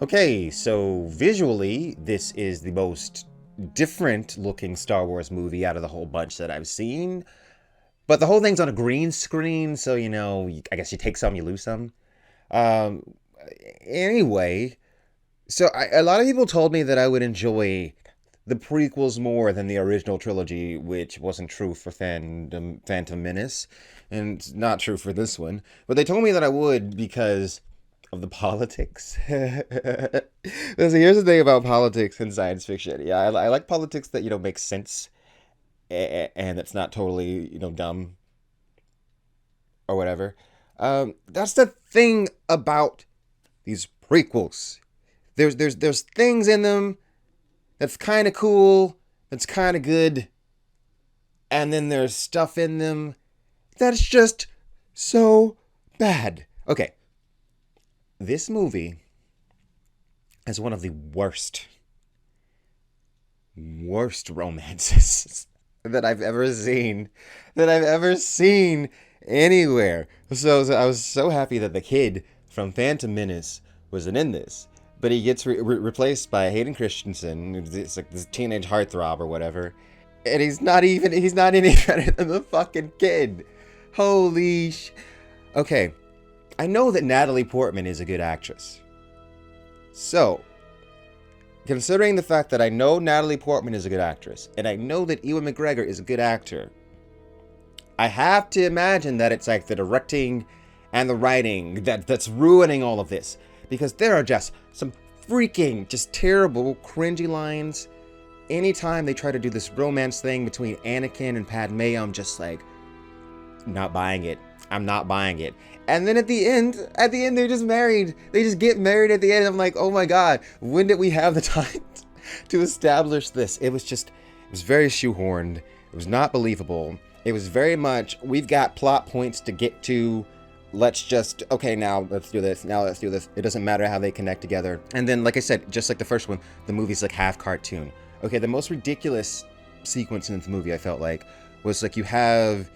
Okay, so visually, this is the most different looking Star Wars movie out of the whole bunch that I've seen. But the whole thing's on a green screen, so I guess you take some, you lose some. Um, anyway, a lot of people told me that I would enjoy the prequels more than the original trilogy, which wasn't true for Phantom Menace, and not true for this one. But they told me that I would because of the politics. So here's the thing about politics and science fiction. Yeah, I like politics that make sense and it's not totally dumb or whatever. That's the thing about these prequels. There's things in them that's kind of cool, that's kind of good, and then there's stuff in them that's just so bad. Okay, this movie is one of the worst romances that I've ever seen. That I've ever seen anywhere. So I was so happy that the kid from Phantom Menace wasn't in this. But he gets replaced by Hayden Christensen. It's like this teenage heartthrob or whatever. And he's not any better than the fucking kid. Holy sh... Okay, I know that Natalie Portman is a good actress. So, considering the fact that I know Natalie Portman is a good actress, and I know that Ewan McGregor is a good actor, I have to imagine that it's like the directing and the writing that's ruining all of this. Because there are just some freaking, just terrible, cringy lines. Anytime they try to do this romance thing between Anakin and Padme, I'm just like, not buying it. I'm not buying it. And then at the end, they're just married. They just get married at the end. I'm like, oh my God, when did we have the time to establish this? It was very shoehorned. It was not believable. It was very much, we've got plot points to get to. Now let's do this. Now let's do this. It doesn't matter how they connect together. And then, like I said, just like the first one, the movie's like half cartoon. Okay, the most ridiculous sequence in this movie, I felt like, was like you have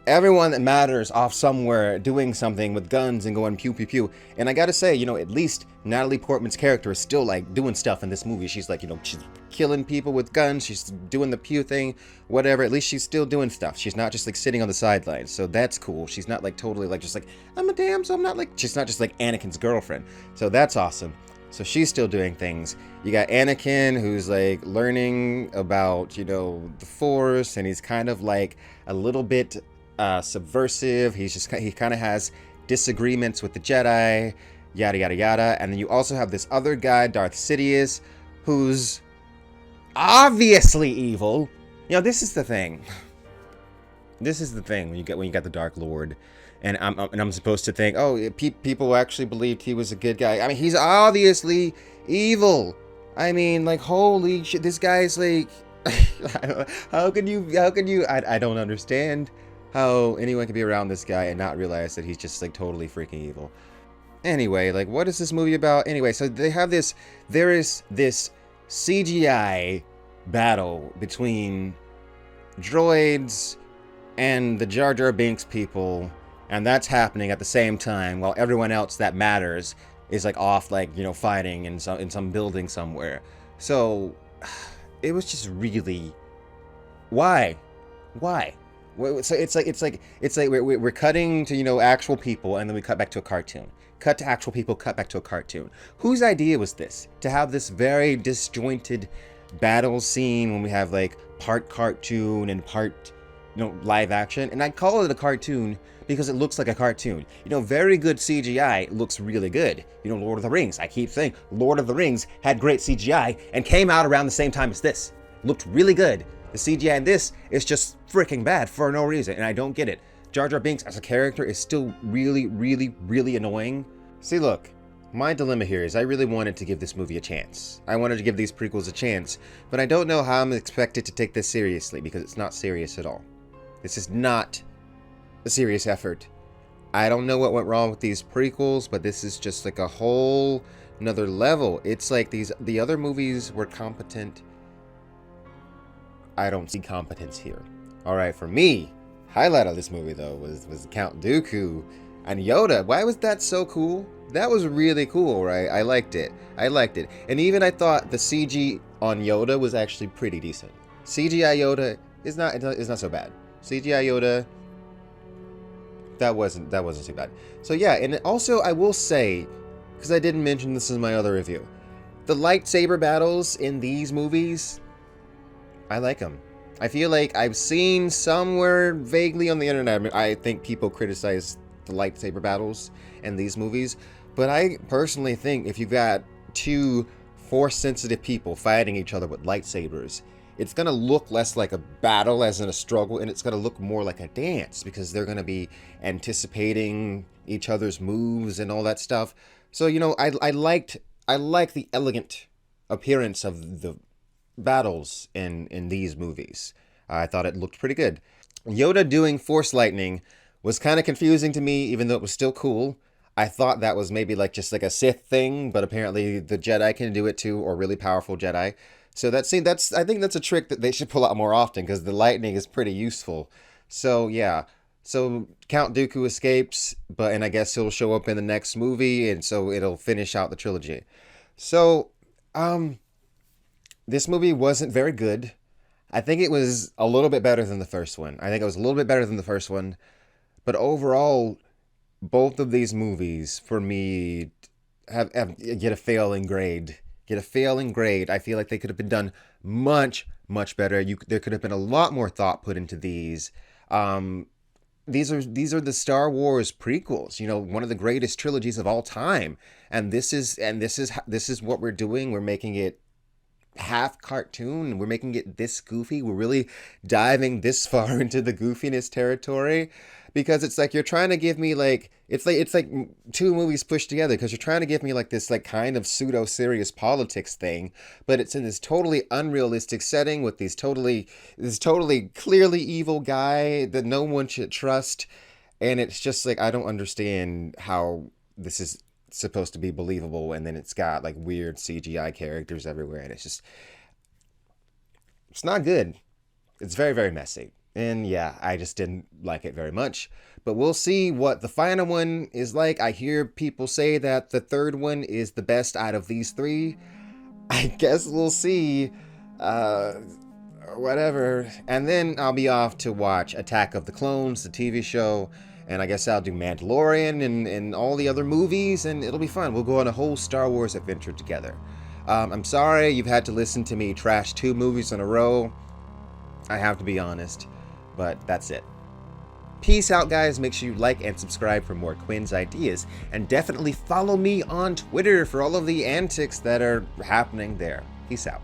everyone that matters off somewhere doing something with guns and going pew pew pew. And I gotta say, at least Natalie Portman's character is still like doing stuff in this movie. She's like, she's killing people with guns. She's doing the pew thing, whatever. At least she's still doing stuff. She's not just like sitting on the sidelines. So that's cool. She's not like totally like just like, I'm a damsel. I'm not like, she's not just like Anakin's girlfriend. So that's awesome. So she's still doing things. You got Anakin, who's like learning about, the Force, and he's kind of like a little bit subversive. He kind of has disagreements with the Jedi, yada yada yada. And then you also have this other guy, Darth Sidious, who's obviously evil. This is the thing. This is the thing when you got the Dark Lord, and I'm supposed to think, oh, people actually believed he was a good guy. I mean, he's obviously evil. I mean, like, holy shit, this guy's like, how can you? I don't understand how anyone can be around this guy and not realize that he's just like totally freaking evil. Anyway, like, what is this movie about? Anyway, so there is this CGI battle between droids and the Jar Jar Binks people, and that's happening at the same time while everyone else that matters is like off, like, fighting in some building somewhere. So it was just really, why? So it's like we're cutting to actual people, and then we cut back to a cartoon. Cut to actual people, cut back to a cartoon. Whose idea was this? To have this very disjointed battle scene when we have like part cartoon and part live action. And I call it a cartoon because it looks like a cartoon. Very good CGI looks really good. Lord of the Rings, I keep saying Lord of the Rings had great CGI and came out around the same time as this. Looked really good. The CGI in this is just freaking bad for no reason, and I don't get it. Jar Jar Binks as a character is still really, really, really annoying. See, look, my dilemma here is I really wanted to give this movie a chance. I wanted to give these prequels a chance, but I don't know how I'm expected to take this seriously because it's not serious at all. This is not a serious effort. I don't know what went wrong with these prequels, but this is just like a whole another level. It's like the other movies were competent. I don't see competence here. Alright, for me, highlight of this movie though was Count Dooku and Yoda. Why was that so cool? That was really cool, right? I liked it. I liked it. And even I thought the CG on Yoda was actually pretty decent. CGI Yoda is not so bad. CGI Yoda, that wasn't too bad. So yeah, and also I will say, because I didn't mention this in my other review, the lightsaber battles in these movies, I like them. I feel like I've seen somewhere vaguely on the internet, I think people criticize the lightsaber battles in these movies, but I personally think if you've got two force-sensitive people fighting each other with lightsabers, it's going to look less like a battle as in a struggle, and it's going to look more like a dance because they're going to be anticipating each other's moves and all that stuff. So, you know, I liked the elegant appearance of the battles in these movies. I thought it looked pretty good. Yoda doing Force Lightning was kind of confusing to me, even though it was still cool. I thought that was maybe like just like a Sith thing, but apparently the Jedi can do it too, or really powerful Jedi. So I think that's a trick that they should pull out more often because the lightning is pretty useful. So yeah. So Count Dooku escapes, and I guess he'll show up in the next movie, and so it'll finish out the trilogy. So, this movie wasn't very good. I think it was a little bit better than the first one. I think it was a little bit better than the first one. But overall, both of these movies, for me, have get a failing grade. Get a failing grade. I feel like they could have been done much, much better. There could have been a lot more thought put into these. These are the Star Wars prequels, you know, one of the greatest trilogies of all time. And this is what we're doing. We're making it half cartoon. We're making it this goofy. We're really diving this far into the goofiness territory because it's like you're trying to give me like it's like two movies pushed together because you're trying to give me like this like kind of pseudo serious politics thing, but it's in this totally unrealistic setting with this totally clearly evil guy that no one should trust, and it's just like I don't understand how this is supposed to be believable, and then it's got like weird CGI characters everywhere, and it's not good. It's very, very messy. And yeah, I just didn't like it very much. But we'll see what the final one is like. I hear people say that the third one is the best out of these three. I guess we'll see. Whatever. And then I'll be off to watch Attack of the Clones, the TV show. And I guess I'll do Mandalorian and all the other movies, and it'll be fun. We'll go on a whole Star Wars adventure together. I'm sorry you've had to listen to me trash 2 movies in a row. I have to be honest, but that's it. Peace out, guys. Make sure you like and subscribe for more Quinn's ideas, and definitely follow me on Twitter for all of the antics that are happening there. Peace out.